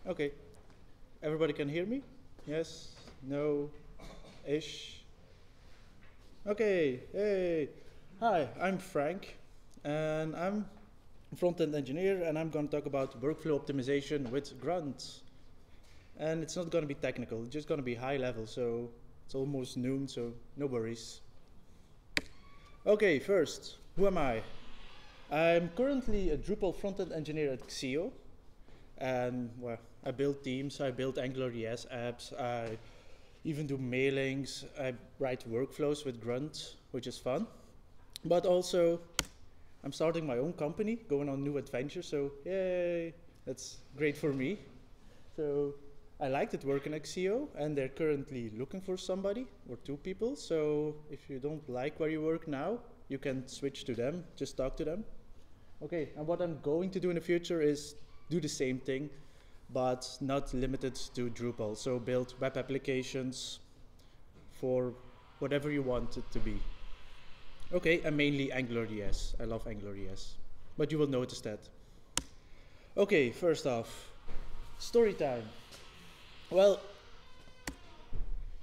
Okay, everybody can hear me? Yes? No? Ish? Okay, hey! Hi, I'm Frank, and I'm a front-end engineer, and I'm going to talk about workflow optimization with Grunt. And it's not going to be technical, it's just going to be high level, so it's almost noon, so no worries. Okay, first, who am I? I'm currently a Drupal front-end engineer at Xio, and well, I build teams, I build AngularJS apps, I even do mailings, I write workflows with Grunt, which is fun. But also, I'm starting my own company, going on new adventures, so yay, that's great for me. So I liked it working at Xio, and they're currently looking for somebody or two people. So if you don't like where you work now, you can switch to them, just talk to them. Okay, and what I'm going to do in the future is do the same thing, but not limited to Drupal. So build web applications for whatever you want it to be. Okay, and mainly AngularJS. I love AngularJS, but you will notice that. Okay, first off, story time. Well,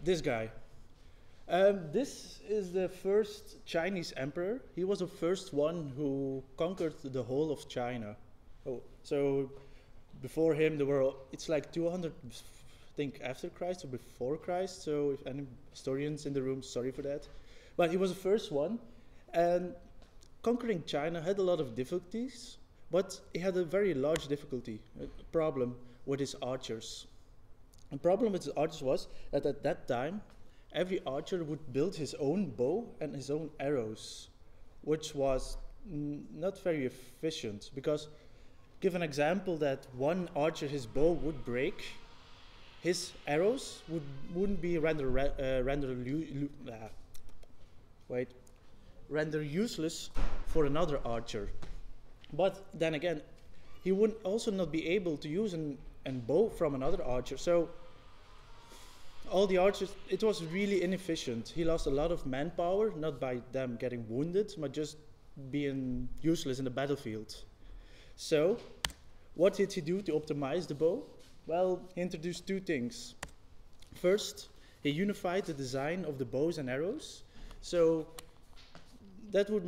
this guy. This is the first Chinese emperor. He was the first one who conquered the whole of China. Oh, so before him there were, it's like 200, I think, after Christ or before Christ. So if any historians in the room, sorry for that. But he was the first one, and conquering China had a lot of difficulties, but he had a very large difficulty, a problem with his archers. The problem with his archers was that at that time, every archer would build his own bow and his own arrows, which was not very efficient, because give an example that one archer, his bow would break, his arrows wouldn't be render useless for another archer. But then again, he would also not be able to use an bow from another archer. So all the archers, it was really inefficient. He lost a lot of manpower, not by them getting wounded, but just being useless in the battlefield. So what did he do to optimize the bow? Well, he introduced two things. First, he unified the design of the bows and arrows. So that would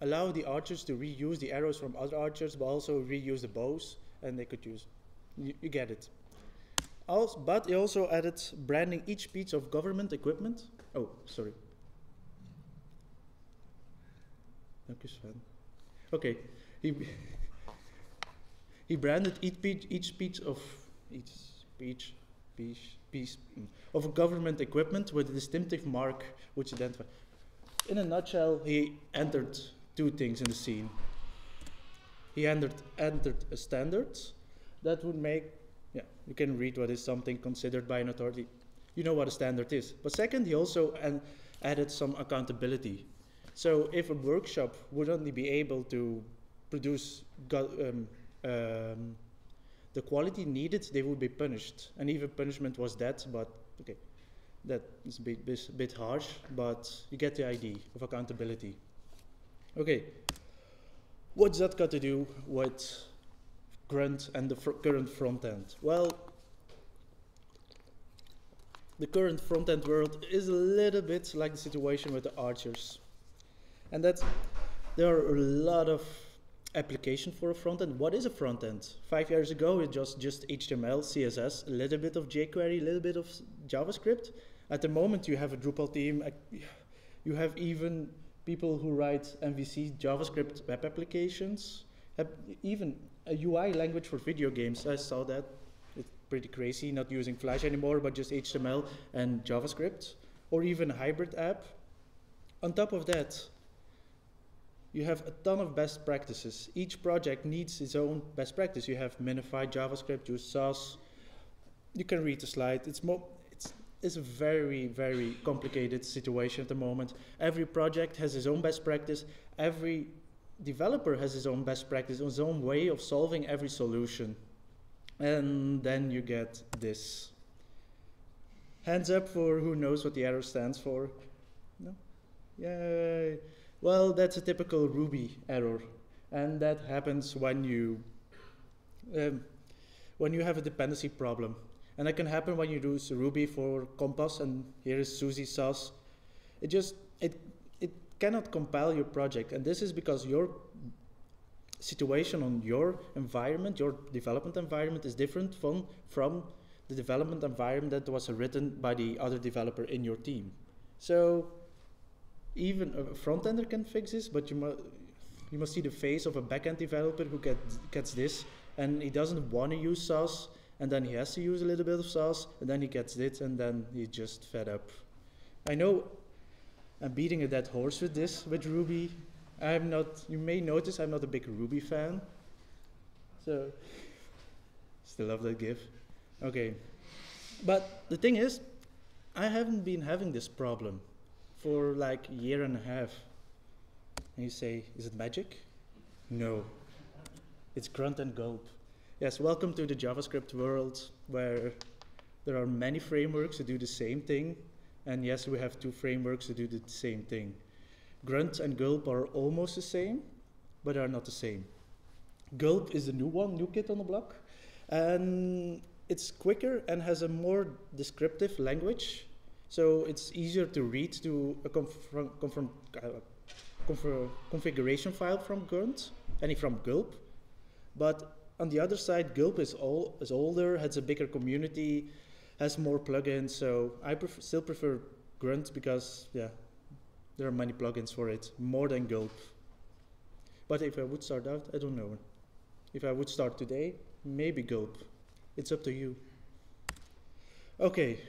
allow the archers to reuse the arrows from other archers, but also reuse the bows, and they could use. You get it. But he also added branding each piece of government equipment. Oh, sorry. Okay, he branded each piece of government equipment with a distinctive mark which identifies. In a nutshell, he entered two things in the scene. He entered a standard that would make, you can read what is something considered by an authority. You know what a standard is. But second, he also added some accountability. So if a workshop would only be able to produce the quality needed, they would be punished. And even punishment was that, but okay, that is a bit harsh, but you get the idea of accountability. Okay, what's that got to do with Grunt and the current front end? Well, the current front end world is a little bit like the situation with the archers. And that there are a lot of application for a front end. What is a front end? 5 years ago, it was just HTML, CSS, a little bit of jQuery, a little bit of JavaScript. At the moment, you have a Drupal team. You have even people who write MVC JavaScript web applications. Even a UI language for video games. I saw that. It's pretty crazy, not using Flash anymore, but just HTML and JavaScript. Or even a hybrid app. On top of that, you have a ton of best practices. Each project needs its own best practice. You have minified JavaScript, use Sass. You can read the slide. It's a very, very complicated situation at the moment. Every project has its own best practice. Every developer has his own best practice, his own way of solving every solution. And then you get this. Hands up for who knows what the arrow stands for. No? Yay. Well, that's a typical Ruby error. And that happens when you when you have a dependency problem. And that can happen when you use Ruby for Compass, and here is Suzy sauce. It cannot compile your project, and this is because your situation on your environment, your development environment, is different from the development environment that was written by the other developer in your team. So even a front-ender can fix this, but you must see the face of a backend developer who gets this, and he doesn't want to use sauce, and then he has to use a little bit of sauce, and then he gets this, and then he's just fed up. I know I'm beating a dead horse with this, with Ruby. You may notice I'm not a big Ruby fan. So, still love that GIF. Okay. But the thing is, I haven't been having this problem for like a year and a half. And you say, is it magic? No. It's Grunt and Gulp. Yes, welcome to the JavaScript world, where there are many frameworks that do the same thing. And yes, we have 2 frameworks that do the same thing. Grunt and Gulp are almost the same, but are not the same. Gulp is the new kid on the block. And it's quicker and has a more descriptive language. So it's easier to read to a configuration file from Grunt and from Gulp. But on the other side, Gulp is older, has a bigger community, has more plugins. So I still prefer Grunt because, yeah, there are many plugins for it, more than Gulp. But if I would start out, I don't know. If I would start today, maybe Gulp. It's up to you. Okay,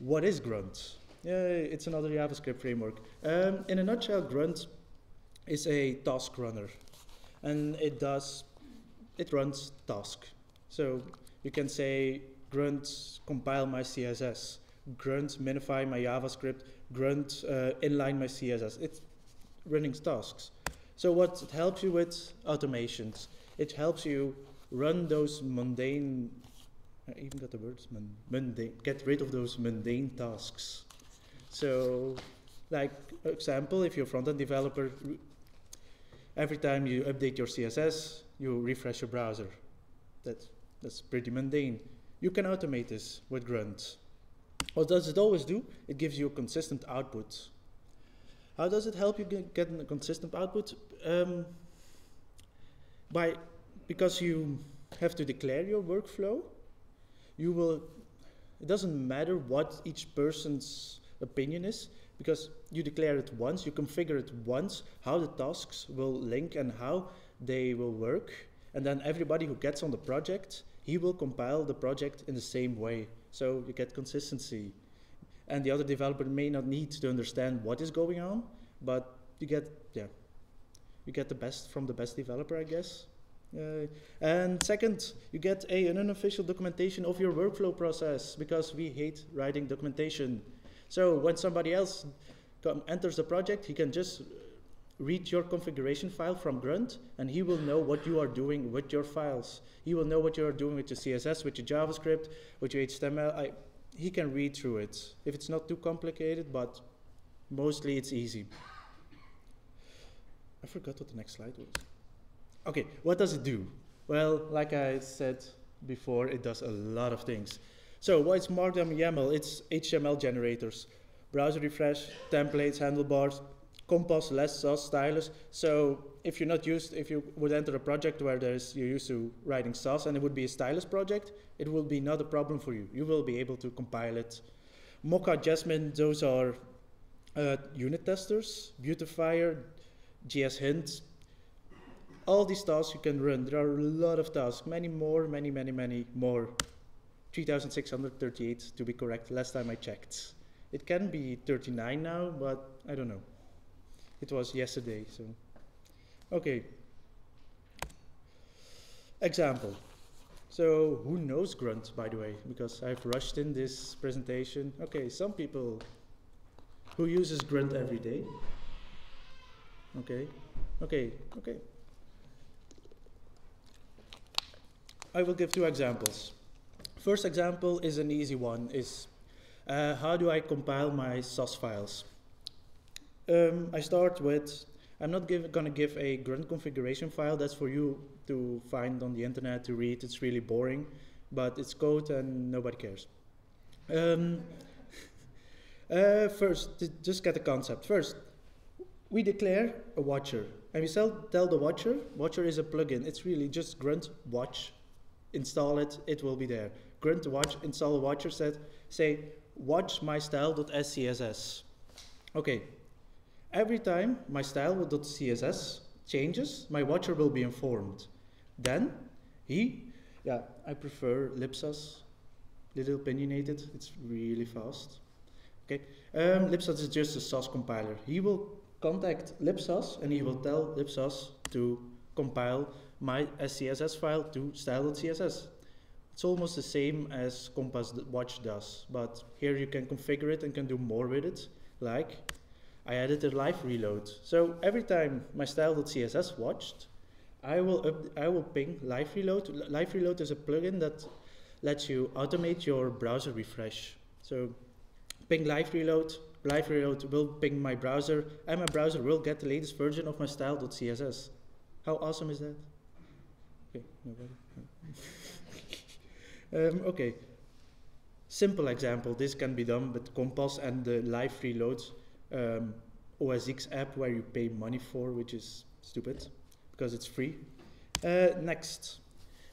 what is Grunt? Yeah, it's another JavaScript framework. In a nutshell, Grunt is a task runner, and it runs task. So you can say Grunt compile my CSS, Grunt minify my JavaScript, Grunt inline my CSS. It's running tasks. So what it helps you with automations. It helps you run those mundane, I even got the words, mundane, get rid of those mundane tasks. So, like example, if you're a front-end developer, every time you update your CSS, you refresh your browser. That's pretty mundane. You can automate this with Grunt. What does it always do? It gives you a consistent output. How does it help you get a consistent output? Because you have to declare your workflow, it doesn't matter what each person's opinion is, because you declare it once, you configure it once, how the tasks will link and how they will work, and then everybody who gets on the project, he will compile the project in the same way. So you get consistency. And the other developer may not need to understand what is going on, but you get the best from the best developer, I guess. And second, you get an unofficial documentation of your workflow process, because we hate writing documentation. So when somebody else enters the project, he can just read your configuration file from Grunt, and he will know what you are doing with your files. He will know what you are doing with your CSS, with your JavaScript, with your HTML. He can read through it. If it's not too complicated, but mostly it's easy. I forgot what the next slide was. Okay, what does it do? Well, like I said before, it does a lot of things. So what's Markdown YAML? It's HTML generators, browser refresh, templates, handlebars, compass, less sauce, stylus. So if you would enter a project where you're used to writing sauce and it would be a stylus project, it will be not a problem for you. You will be able to compile it. Mocha, Jasmine, those are unit testers, beautifier, GS hint. All these tasks you can run. There are a lot of tasks, many more. 3,638 to be correct, last time I checked. It can be 39 now, but I don't know. It was yesterday, so. Okay. Example. So who knows Grunt, by the way, because I've rushed in this presentation. Okay, some people who uses Grunt every day. Okay. I will give 2 examples. First example is an easy one, is how do I compile my sauce files? I start with, I'm not gonna give a Grunt configuration file. That's for you to find on the internet to read. It's really boring, but it's code and nobody cares. First, just get the concept. First, we declare a watcher, and we tell the watcher is a plugin. It's really just grunt watch, install it, it will be there. Grunt watch, install a watcher, say watch my style.scss. Okay, every time my style.css changes, my watcher will be informed. Then I prefer libsas, little opinionated, it's really fast. Okay, libsas is just a Sass compiler. He will contact libsas and he will tell libsas to compile my SCSS file to style.css. It's almost the same as Compass Watch does, but here you can configure it and can do more with it, like I added a live reload. So every time my style.css watched, I will ping live reload. Live reload is a plugin that lets you automate your browser refresh. So ping live reload will ping my browser, and my browser will get the latest version of my style.css. How awesome is that? Okay, nobody. Okay, simple example. This can be done with Compass and the live reload OS X app where you pay money for, which is stupid because it's free. Next,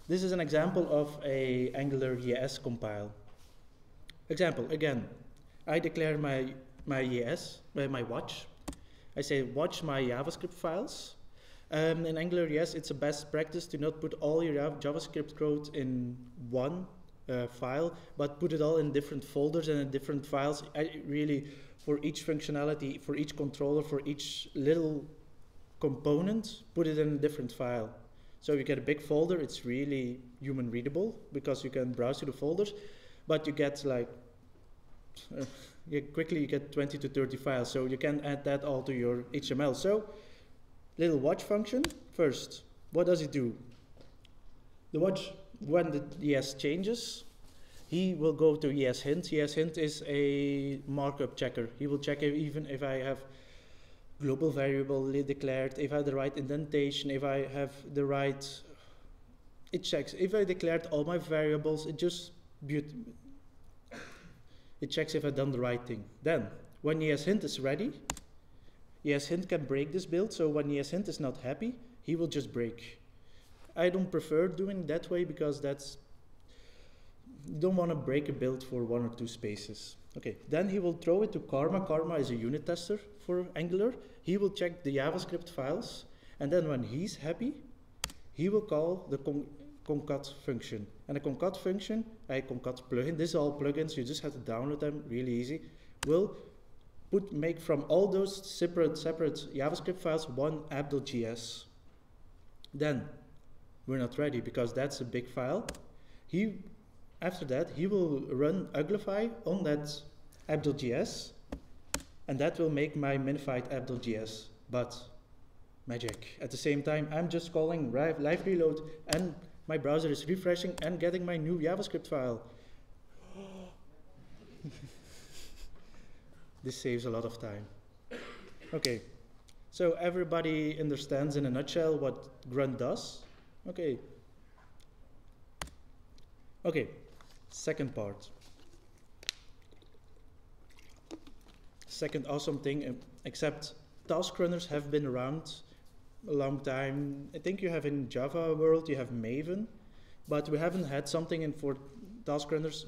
this is an example of a Angular ES compile. Example again. I declare my watch. I say watch my JavaScript files. In Angular ES, it's a best practice to not put all your JavaScript code in one file, but put it all in different folders and in different files. Really, for each functionality, for each controller, for each little component, put it in a different file. So you get a big folder. It's really human readable because you can browse through the folders, but you get like quickly you get 20 to 30 files, so you can add that all to your HTML. So little watch function. First, what does it do? The watch, when the ES changes, he will go to ESHint. ESHint is a markup checker. He will check even if I have global variable declared, if I have the right indentation, if I have the right, it checks. If I declared all my variables, it checks if I've done the right thing. Then, when ESHint is ready, ESHint can break this build, so when ESHint is not happy, he will just break. I don't prefer doing that way because you don't want to break a build for 1 or 2 spaces. Okay, then he will throw it to Karma. Karma is a unit tester for Angular. He will check the JavaScript files, and then when he's happy, he will call the concat function. And the concat function, a concat plugin, this is all plugins, you just have to download them, really easy, will make from all those separate JavaScript files one app.js. Then, we're not ready because that's a big file. After that, he will run uglify on that app.js, and that will make my minified app.js. But magic. At the same time, I'm just calling live reload, and my browser is refreshing and getting my new JavaScript file. This saves a lot of time. Okay, so everybody understands in a nutshell what Grunt does. Okay. Okay, second part. Second awesome thing, except taskrunners have been around a long time. I think you have in Java world, you have Maven, but we haven't had something for taskrunners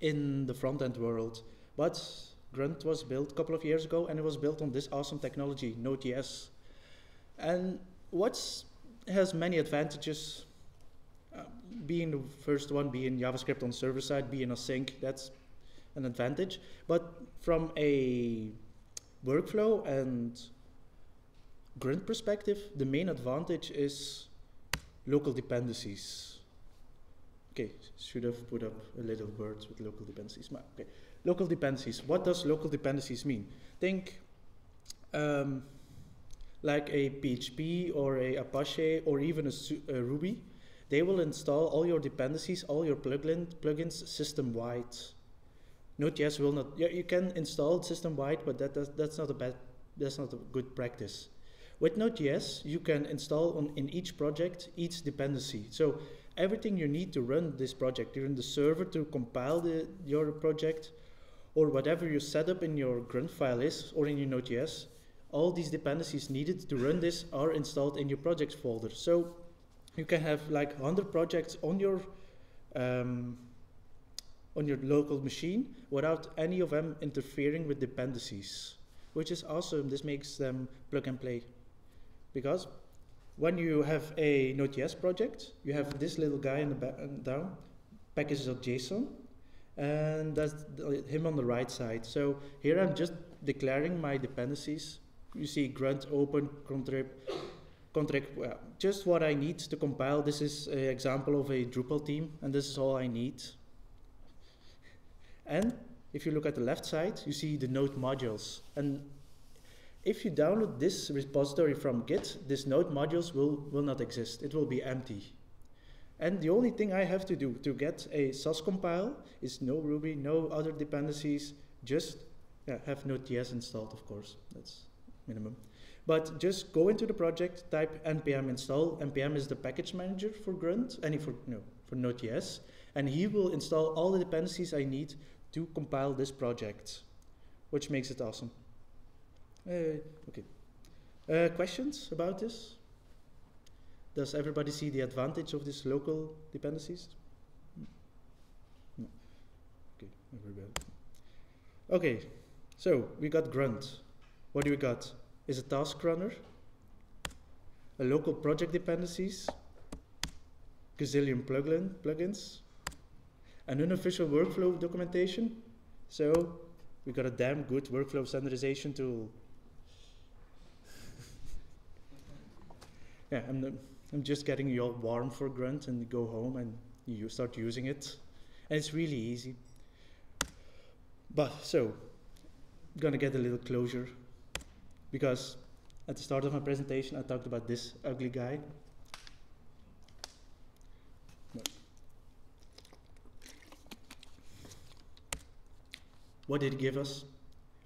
in the front-end world. But Grunt was built a couple of years ago, and it was built on this awesome technology, Node.js. And has many advantages. Being the first one, being JavaScript on server side, being async, that's an advantage. But from a workflow and Grunt perspective, the main advantage is local dependencies. Okay, should have put up a little word with local dependencies. Okay, local dependencies. What does local dependencies mean? Think like a PHP or a Apache or even a Ruby. They will install all your dependencies, all your plugins system-wide. Node.js will not. Yeah, you can install it system-wide, but that's not a good practice. With Node.js, you can install in each project each dependency. So everything you need to run this project, you're in the server to compile your project, or whatever your setup in your Grunt file is, or in your Node.js, all these dependencies needed to run this are installed in your projects folder. So you can have like 100 projects on your local machine without any of them interfering with dependencies, which is awesome. This makes them plug and play. Because when you have a Node.js project, you have this little guy in the back and down, package.json, and that's him on the right side. So here I'm just declaring my dependencies. You see grunt, open, contract, well, just what I need to compile. This is an example of a Drupal theme, and this is all I need. And if you look at the left side, you see the node modules. And if you download this repository from Git, this node modules will not exist. It will be empty. And the only thing I have to do to get a SOS compile is no Ruby, no other dependencies, just have Node.js installed, of course. That's minimum. But just go into the project, type npm install. npm is the package manager for Grunt, for Node.js, and he will install all the dependencies I need to compile this project, which makes it awesome. Okay. Questions about this? Does everybody see the advantage of these local dependencies? No. Okay, everybody. Okay, so we got Grunt. What do we got? Is a taskrunner, a local project dependencies, gazillion plugins, an unofficial workflow documentation. So we got a damn good workflow standardization tool. Yeah, I'm just getting you all warm for Grunt, and you go home and you start using it. And it's really easy. But so, I'm gonna get a little closure, because at the start of my presentation I talked about this ugly guy. What did he give us?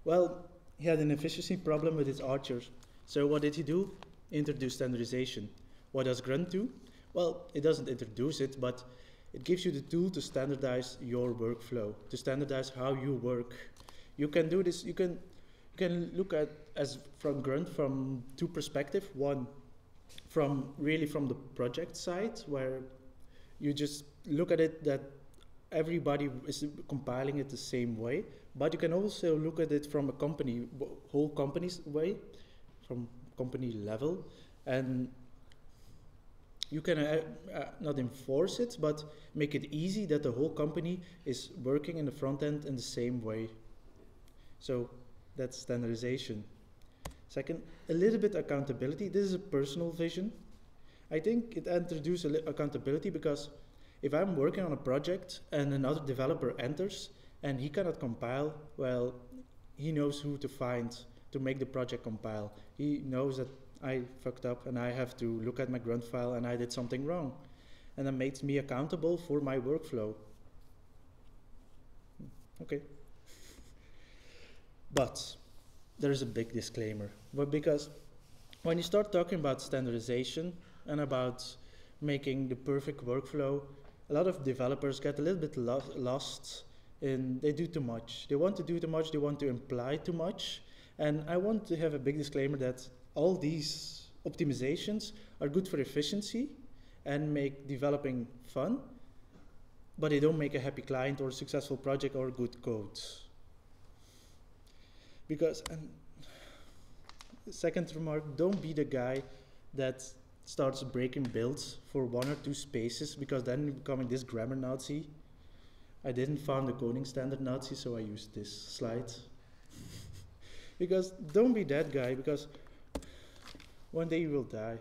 Well, he had an efficiency problem with his archers. So what did he do? Introduce standardization. What does Grunt do? Well, it doesn't introduce it, but it gives you the tool to standardize your workflow, to standardize how you work. You can do this, you can look at as from Grunt from two perspectives. One, from the project side, where you just look at it that everybody is compiling it the same way, but you can also look at it from a whole company's way, from company level, and you can not enforce it, but make it easy that the whole company is working in the front end in the same way. So that's standardization. Second, a little bit accountability. This is a personal vision. I think it introduces accountability because if I'm working on a project and another developer enters and he cannot compile, well, he knows who to find to make the project compile. He knows that I fucked up and I have to look at my Grunt file and I did something wrong. And that makes me accountable for my workflow. Okay. But there is a big disclaimer. But because when you start talking about standardization and about making the perfect workflow, a lot of developers get a little bit lost in they do too much. They want to do too much, they want to imply too much. And I want to have a big disclaimer that all these optimizations are good for efficiency and make developing fun, but they don't make a happy client or a successful project or good code. Because, and second remark, don't be the guy that starts breaking builds for 1 or 2 spaces, because then you're becoming this grammar Nazi. I didn't found the coding standard Nazi, so I used this slide. Because don't be that guy, because one day you will die,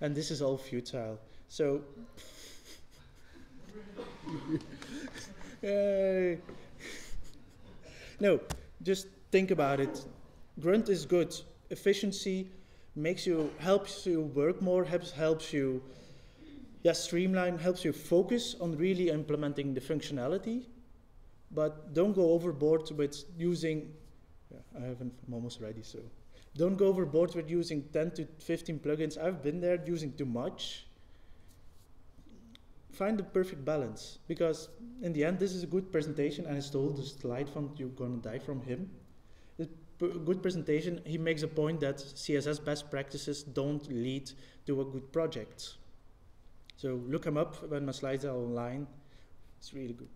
and this is all futile. So, yay. No, just think about it. Grunt is good. Efficiency helps you work more, helps you streamline, helps you focus on really implementing the functionality, but don't go overboard with using, I'm almost ready, so Don't go overboard with using 10 to 15 plugins. I've been there using too much. Find the perfect balance, because in the end this is a good presentation, and I stole the slide from You're Gonna Die from him. The good presentation, he makes a point that CSS best practices don't lead to a good project. So look him up when my slides are online. It's really good.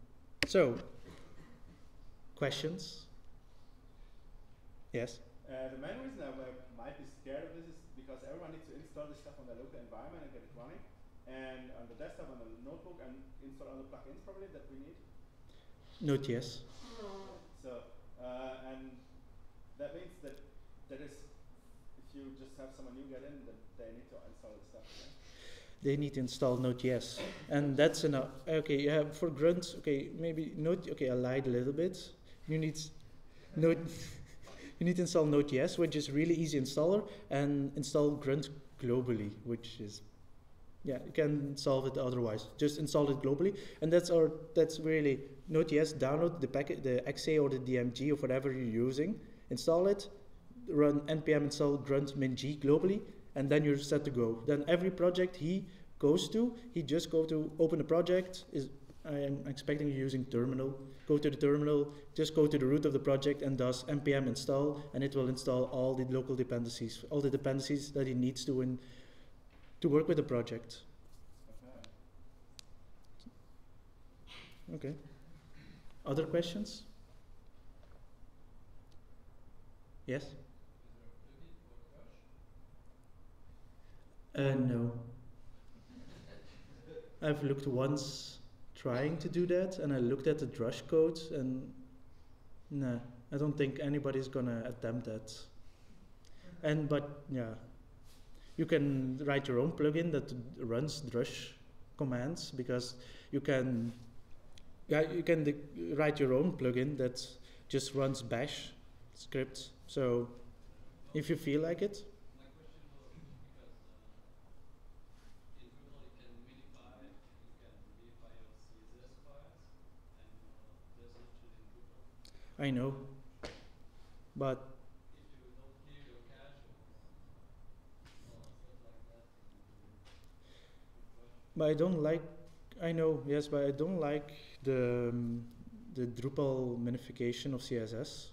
So, questions? Yes? The main reason I might be scared of this is because everyone needs to install this stuff on their local environment and get it running. And on the desktop, on the notebook, and install all the plugins probably that we need. Node.js. So, and that means that is, if you just have someone new get in, that they need to install the stuff, right? They need to install Node.js. And that's enough. Okay, yeah, for Grunt, okay, maybe Node, okay, I lied a little bit. You need Node, you need to install Node.js, which is really easy installer, and install Grunt globally, which is, yeah, you can solve it otherwise. Just install it globally, and that's really Node.js. Download the packet, the XA or the DMG or whatever you're using. Install it, run npm install grunt min-g globally, and then you're set to go. Then every project he goes to, he just go to open a project. I am expecting you using terminal. Go to the terminal, just go to the root of the project and does npm install, and it will install all the local dependencies, all the dependencies that he needs to work with the project. Okay. Other questions? Yes? No. I've looked once trying to do that, and I looked at the Drush code, and nah, I don't think anybody's gonna attempt that. But yeah, you can write your own plugin that runs Drush commands, because you can write your own plugin that just runs bash scripts. So if you feel like it. I know, but if you don't clear your cache or stuff like that, but I don't like. I know, yes, but I don't like the Drupal minification of CSS.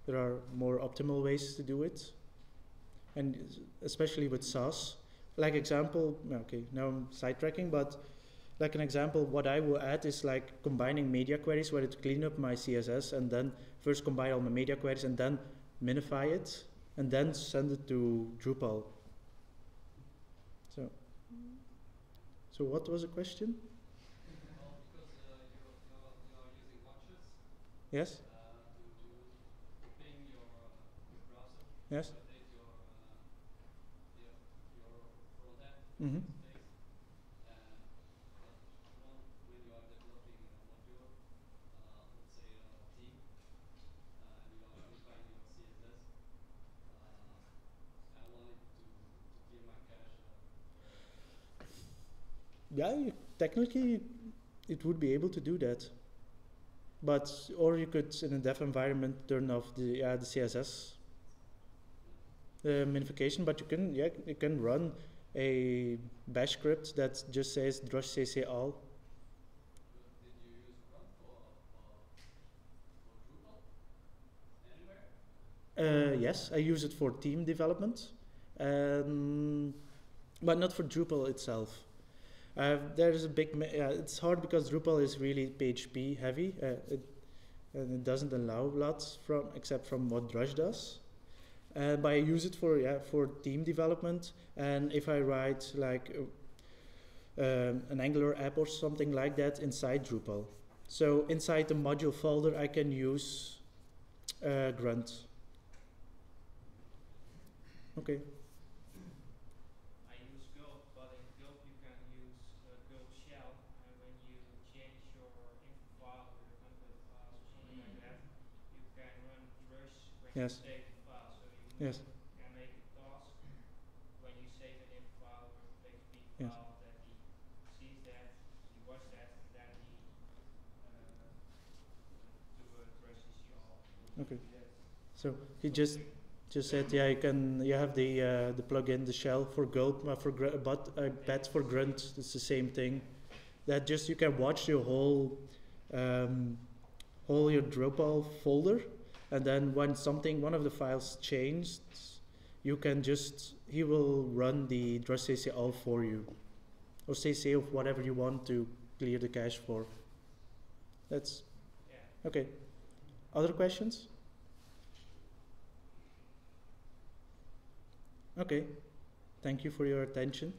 There are more optimal ways to do it, and especially with SAS. Like example, okay, now I'm sidetracking, but like an example, what I will add is like combining media queries, where it clean up my CSS and then first combine all my media queries and then minify it and then send it to Drupal. So what was the question? Well, because you're using watches. Yes. To ping your browser. Yes. To update your frontend. Mm-hmm. Yeah, technically it would be able to do that, but or you could in a dev environment turn off the CSS minification. But you can run a bash script that just says drush cc all. Did you use Grunt for Drupal anywhere? Yes, I use it for team development, but not for Drupal itself. There's a big, it's hard because Drupal is really PHP heavy, and it doesn't allow lots except from what Drush does. But I use it for team development, and if I write like an Angular app or something like that inside Drupal. So inside the module folder I can use Grunt. Okay. Yes. Save the file, so you can make a task when you save an info file or a PHP file that he sees that, he watches that, and then he do a drush CC all. Okay. So he just Just said, yeah, you have the plugin, the shell for Gulp, but I bet for Grunt it's the same thing. That just you can watch your whole your Drupal folder, and then when one of the files changed, you can he will run the dresscl for you, or cc of whatever you want to clear the cache for. That's okay. Other questions? Okay, thank you for your attention.